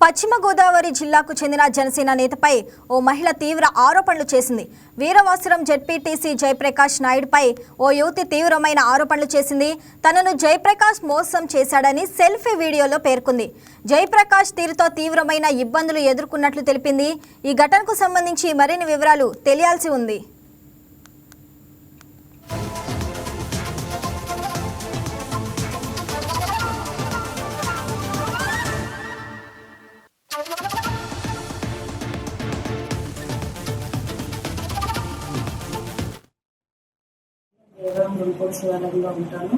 పశ్చిమ గోదావరి జిల్లాకు చెందిన జనసేన నేతపై ఓ మహిళ తీవ్ర ఆరోపణలు చేసింది. వీరవాసురం జెడ్పీటీసీ జయప్రకాష్ నాయుడుపై ఓ యువతి తీవ్రమైన ఆరోపణలు చేసింది. తనను జయప్రకాష్ మోసం చేశాడని సెల్ఫీ వీడియోలో పేర్కొంది. జయప్రకాష్ తీరుతో తీవ్రమైన ఇబ్బందులు ఎదుర్కొన్నట్లు తెలిపింది. ఈ ఘటనకు సంబంధించి మరిన్ని వివరాలు తెలియాల్సి ఉంది. శివాలయంలో ఉంటాను.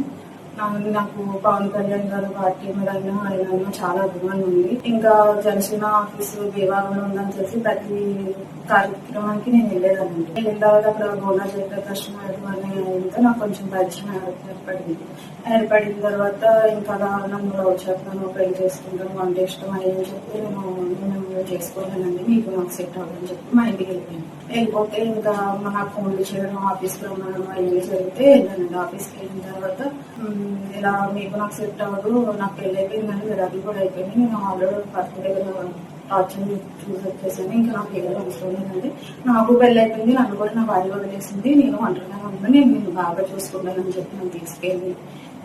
నాకు పవన్ కళ్యాణ్ గారు పార్టీ మీద ఆయన చాలా అభిమానం ఉంది. ఇంకా జనసేన ఆఫీసు దేవాలయంలో ఉందని తెలిసి ప్రతి కార్యక్రమానికి నేను వెళ్ళేదాన్ని. వెళ్ళిన తర్వాత అక్కడ గోనా జయప్రకాష్ నాయుడు అనే ఆయనతో నాకు కొంచెం పరిచయం ఏర్పడిన తర్వాత ఇంకా అలా నన్ను లవ్ చేస్తాను, పెళ్లి చేసుకుంటాను, వంట ఇష్టం అని చెప్పి నేను చేసుకోలేనండి, మీకు నాకు సెట్ అవ్వాలని చెప్పి మా ఇంటికి వెళ్ళిపోతే ఇంకా నాకు ఫోన్లు చేయడం, ఆఫీస్కి రమ్మడం అవి జరిగితే వెళ్ళానండి. ఆఫీస్కి వెళ్ళిన తర్వాత ఇలా మీకు నాకు సెట్ అవ్వదు, నాకు పెళ్లి అయిపోయిందని విడాకులు కూడా అయిపోయింది, నేను ఆల్రెడీ భర్త దగ్గర టార్చర్ చూసి వచ్చేసాను, ఇంకా నాకు ఏదో అవసరం లేదండి, నాకు పెళ్లి అయిపోయింది, నన్ను కూడా నా భార్య వదిలేసింది, నేను ఒంటరిగా ఉన్నాను, నేను బాగా చూసుకుంటానని చెప్పి నన్ను తీసుకెళ్ళి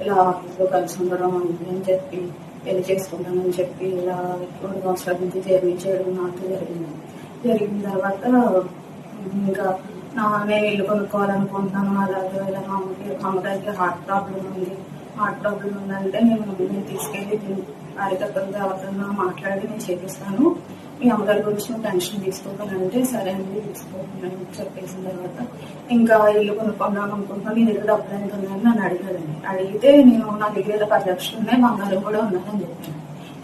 ఇలా ఆఫీస్లో కలిసి ఉండడం అని చెప్పి పెళ్లి చేసుకుంటానని చెప్పి ఇలా 2 సంవత్సరాల నుంచి జర్నీ చేయడం నాకు జరిగిన తర్వాత ఇంకా నేను ఇల్లు కొనుక్కోవాలనుకుంటున్నాను. అలాగే ఇలా మా అమ్మగారికి హార్ట్ ప్రాబ్లం ఉందంటే నేను తీసుకెళ్లి కార్యకర్తలతో ఎవరితో మాట్లాడి నేను చేపిస్తాను, మీ అమ్మగారి గురించి నువ్వు టెన్షన్ తీసుకోవాలంటే సరే అండి తీసుకోవాలని చెప్పేసిన తర్వాత ఇంకా ఇల్లు కొనుక్కుందాం అనుకుంటున్నాను. నీ దగ్గర డబ్బులు ఎంత ఉన్నాయని నన్ను అడిగితే నేను నా దగ్గర 10 లక్షలు ఉన్నాయి, బంగారం కూడా ఉన్నాయని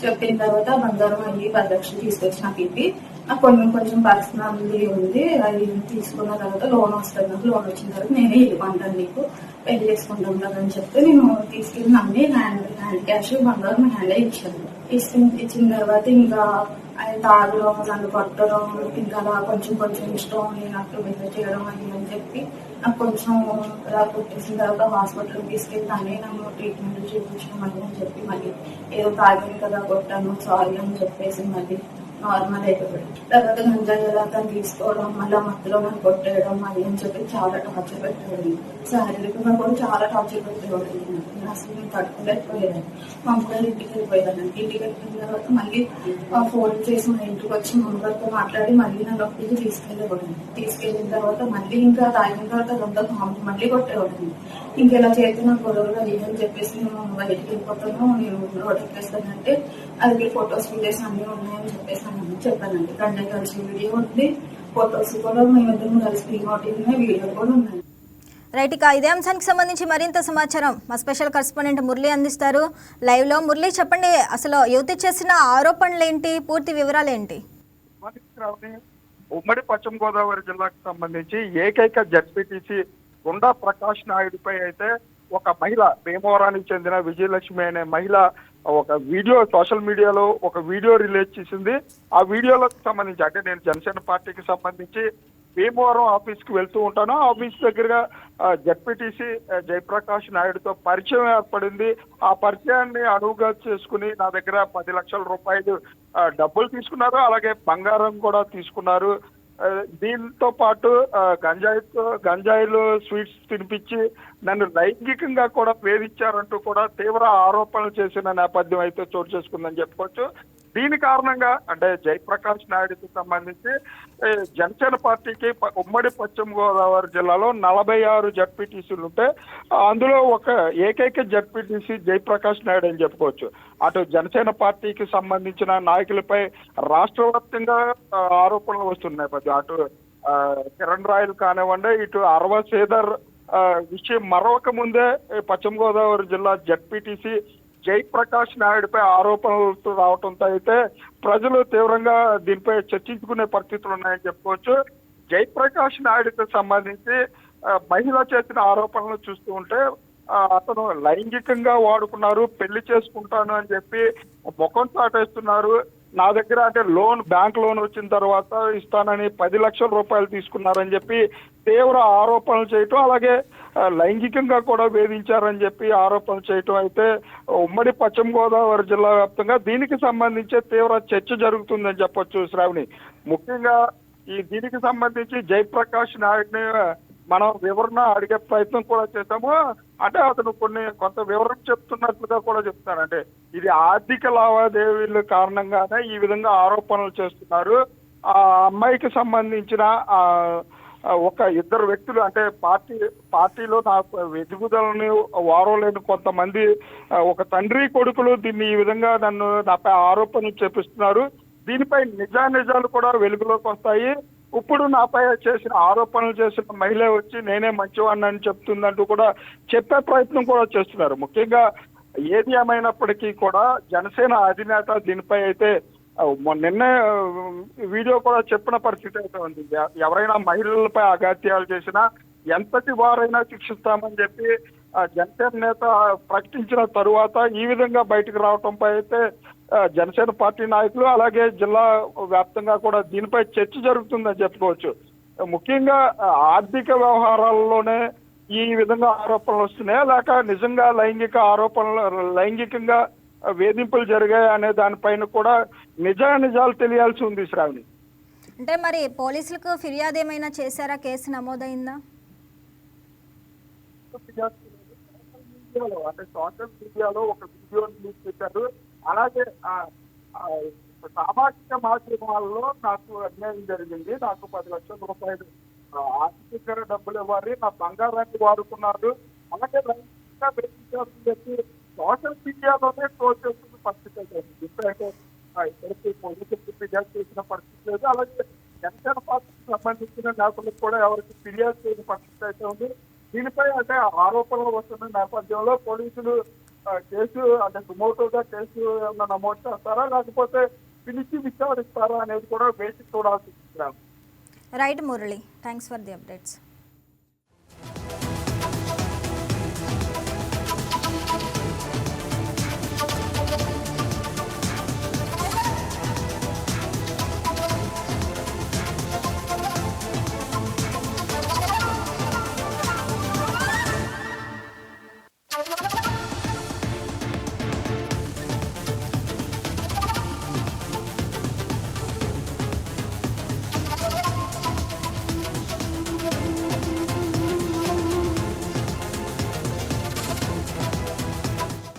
చెప్పిన తర్వాత బంగారం అయ్యి 10 లక్షలు తీసుకొచ్చి నాకు ఇప్పి నాకు కొంచెం పర్సనల్ ఉంది, అది తీసుకున్న తర్వాత లోన్ వస్తుంది, నాకు లోన్ వచ్చిన తర్వాత నేనే ఇల్లు కొంటాను, నీకు పెళ్లి చేసుకుంటాం అని చెప్తే నేను తీసుకెళ్ళి నమ్మి హ్యాండ్ క్యాష్ బంగారం హ్యాండ్ ఇచ్చాను. ఇచ్చిన తర్వాత ఇంకా ఆయన తాగడం, నన్ను కొట్టడం, ఇంకా అలా కొంచెం ఇష్టం నాకు బిహేవ్ చేయడం అని చెప్పి నాకు కొంచెం ఇలా కొట్టేసిన తర్వాత హాస్పిటల్కి తీసుకెళ్ళి నన్నే నన్ను ట్రీట్మెంట్ చూపించడం అని చెప్పి మళ్ళీ ఏదో తాగాను కదా కొట్టాను సారీ అని చెప్పేసి మళ్ళీ నార్మల్ అయిపోయాడు. తర్వాత గంజాయి ఎలా తను తీసుకోవడం, మళ్ళీ మధ్యలో నన్ను కొట్టేయడం అది అని చెప్పి చాలా టార్చర్ పెట్టేవాడు. శారీరకంగా కూడా చాలా టార్చర్ పెట్టేవాడు. అసలు నేను తట్టుకోలేకపోయేదాన్ని. మా అమ్మగారు ఇంటికి వెళ్ళిపోయేదాన్ని. ఇంటికి వెళ్ళిన తర్వాత మళ్ళీ ఫోన్ చేసి మా ఇంటికి వచ్చి మా అమ్మగారితో మాట్లాడి మళ్ళీ నన్ను ఒక్కడికి తీసుకెళ్ళేవాడు. తీసుకెళ్ళిన తర్వాత మళ్ళీ ఇంకా తాగిన తర్వాత అదంతా మళ్ళీ కొట్టేవాడు. ఇంకెలా చేస్తే నాకు గొడవలు అయ్యని చెప్పేసి నేను బయటికి వెళ్ళిపోతాను, నేను రోడ్ ఎక్కేస్తానంటే అది ఫొటోస్ వీడియోస్ అన్ని ఉన్నాయని చెప్పేసి చెప్పానండి. కంటే కలిసి వీడియో ఉంది, ఫొటోస్ కూడా మేమిద్దరం కలిసి వీడియో కూడా ఉన్నాయి. రైట్, ఇక ఇదే అంశానికి సంబంధించి మరింత సమాచారం మా స్పెషల్ కరెస్పాండెంట్ మురళి అందిస్తారు లైవ్ లో. మురళి, చెప్పండి, అసలు యువతి చేసిన ఆరోపణలు ఏంటి, పూర్తి వివరాలు ఏంటి? ఉమ్మడి పశ్చిమ గోదావరి జిల్లాకు సంబంధించి ఏకైక జెడ్పీటీసీ గుండా ప్రకాష్ నాయుడుపై అయితే ఒక మహిళ, భీమవరానికి చెందిన విజయలక్ష్మి అనే మహిళ ఒక వీడియో సోషల్ మీడియాలో ఒక వీడియో రిలీజ్ చేసింది. ఆ వీడియోలకు సంబంధించి అంటే నేను జనసేన పార్టీకి సంబంధించి భీమవరం ఆఫీస్కి వెళ్తూ ఉంటాను. ఆఫీస్ దగ్గరగా జెడ్పీటీసీ జయప్రకాష్ నాయుడుతో పరిచయం ఏర్పడింది. ఆ పరిచయాన్ని అనువుగా చేసుకుని నా దగ్గర 10 లక్షల రూపాయలు డబ్బులు తీసుకున్నారు, అలాగే బంగారం కూడా తీసుకున్నారు. దీంతో పాటు గంజాయిలు స్వీట్స్ తినిపించి నన్ను లైంగికంగా కూడా వేధించారంటూ కూడా తీవ్ర ఆరోపణలు చేసిన నేపథ్యం అయితే చోటు చేసుకుందని చెప్పుకోవచ్చు. దీని కారణంగా అంటే జయప్రకాష్ నాయుడుకి సంబంధించి జనసేన పార్టీకి ఉమ్మడి పశ్చిమ గోదావరి జిల్లాలో 46 జడ్పీటీసీలు ఉంటే అందులో ఒక ఏకైక జడ్పీటీసీ జయప్రకాష్ నాయుడు అని చెప్పుకోవచ్చు. అటు జనసేన పార్టీకి సంబంధించిన నాయకులపై రాష్ట్ర వ్యాప్తంగా ఆరోపణలు వస్తున్నాయి. అటు కిరణ్ రాయలు కానివ్వండి, ఇటు అరవ శ్రీధర్ విషయం మరొక ముందే పశ్చిమ గోదావరి జిల్లా జడ్పీటీసీ జయప్రకాష్ నాయుడుపై ఆరోపణలు రావడంతో అయితే ప్రజలు తీవ్రంగా దీనిపై చర్చించుకునే పరిస్థితులు ఉన్నాయని చెప్పుకోవచ్చు. జయప్రకాష్ నాయుడుకి సంబంధించి మహిళ చేసిన ఆరోపణలు చూస్తూ ఉంటే అతను లైంగికంగా వాడుకున్నారు, పెళ్లి చేసుకుంటాను అని చెప్పి ముఖం చాటేస్తున్నారు, నా దగ్గర అంటే బ్యాంక్ లోన్ వచ్చిన తర్వాత ఇస్తానని 10 లక్షల రూపాయలు తీసుకున్నారని చెప్పి తీవ్ర ఆరోపణలు చేయటం, అలాగే లైంగికంగా కూడా వేధించారని చెప్పి ఆరోపణలు చేయటం అయితే ఉమ్మడి పశ్చిమ గోదావరి జిల్లా వ్యాప్తంగా దీనికి సంబంధించి తీవ్ర చర్చ జరుగుతుందని చెప్పొచ్చు శ్రావణి. ముఖ్యంగా దీనికి సంబంధించి జయప్రకాష్ నాయుడిని మనం వివరణ అడిగే ప్రయత్నం కూడా చేశాము. అంటే అతను కొంత వివరణ చెప్తున్నట్లుగా కూడా చెప్తారు. అంటే ఇది ఆర్థిక లావాదేవీల కారణంగానే ఈ విధంగా ఆరోపణలు చేస్తున్నారు. ఆ అమ్మాయికి సంబంధించిన ఒక ఇద్దరు వ్యక్తులు అంటే పార్టీలో నాకు ఎదుగుదలని వారోలేని కొంతమంది ఒక తండ్రి కొడుకులు దీన్ని ఈ విధంగా నాపై ఆరోపణలు చేపిస్తున్నారు. దీనిపై నిజాలు కూడా వెలుగులోకి వస్తాయి. ఇప్పుడు నాపై చేసిన ఆరోపణలు చేసిన మహిళ వచ్చి నేనే మంచివాడిని చెప్తుందంటూ కూడా చెప్పే ప్రయత్నం కూడా చేస్తున్నారు. ముఖ్యంగా ఏది ఏమైనప్పటికీ కూడా జనసేన అధినేత దీనిపై అయితే నిన్నే వీడియో కూడా చెప్పిన పరిస్థితి అయితే ఉంది. ఎవరైనా మహిళలపై అఘాత్యాలు చేసినా ఎంతటి వారైనా శిక్షిస్తామని చెప్పి జనసేన నేత ప్రకటించిన తరువాత ఈ విధంగా బయటకు రావడంపై అయితే జనసేన పార్టీ నాయకులు అలాగే జిల్లా వ్యాప్తంగా కూడా దీనిపై చర్చ జరుగుతుందని చెప్పుకోవచ్చు. ముఖ్యంగా ఆర్థిక వ్యవహారాల్లోనే ఈ విధంగా ఆరోపణలు వస్తున్నాయా లేక నిజంగా లైంగికంగా వేధింపులు జరిగాయి అనే దానిపైన కూడా నిజాలు తెలియాల్సి ఉంది శ్రావణి. అంటే మరి పోలీసులకు ఫిర్యాదు ఏమైనా చేశారా? కేసు నమోదైందా? అంటే సోషల్ మీడియాలో ఒక వీడియో రిలీజ్ చేశారు. అలాగే సామాజిక మాధ్యమాల్లో నాకు అన్యాయం జరిగింది, నాకు 10 లక్షల రూపాయలు ఆర్థిక డబ్బులు ఇవ్వాలి, నా బంగారాన్ని వాడుకున్నారు, అలాగే లైంగికంగా వేధించారని చెప్పి సోషల్ మీడియాలోనే ట్రోల్ చేస్తున్న పరిస్థితి అయితే ఇప్పటికీ పోలీసులకు ఫిర్యాదు చేసిన పరిస్థితి లేదు. అలాగే జనసేన పార్టీకి సంబంధించిన నేతలకు కూడా ఎవరికి ఫిర్యాదు చేయని పరిస్థితి అయితే ఉంది. దీనిపై అంటే ఆరోపణలు వస్తున్న నేపథ్యంలో పోలీసులు కేసు అంటే సుమోటోగా కేసు ఏమన్నా నమోదు చేస్తారా లేకపోతే పిలిచి విచారిస్తారా అనేది కూడా వేసి చూడాల్సి ఉంది. Right Murali, thanks for the updates.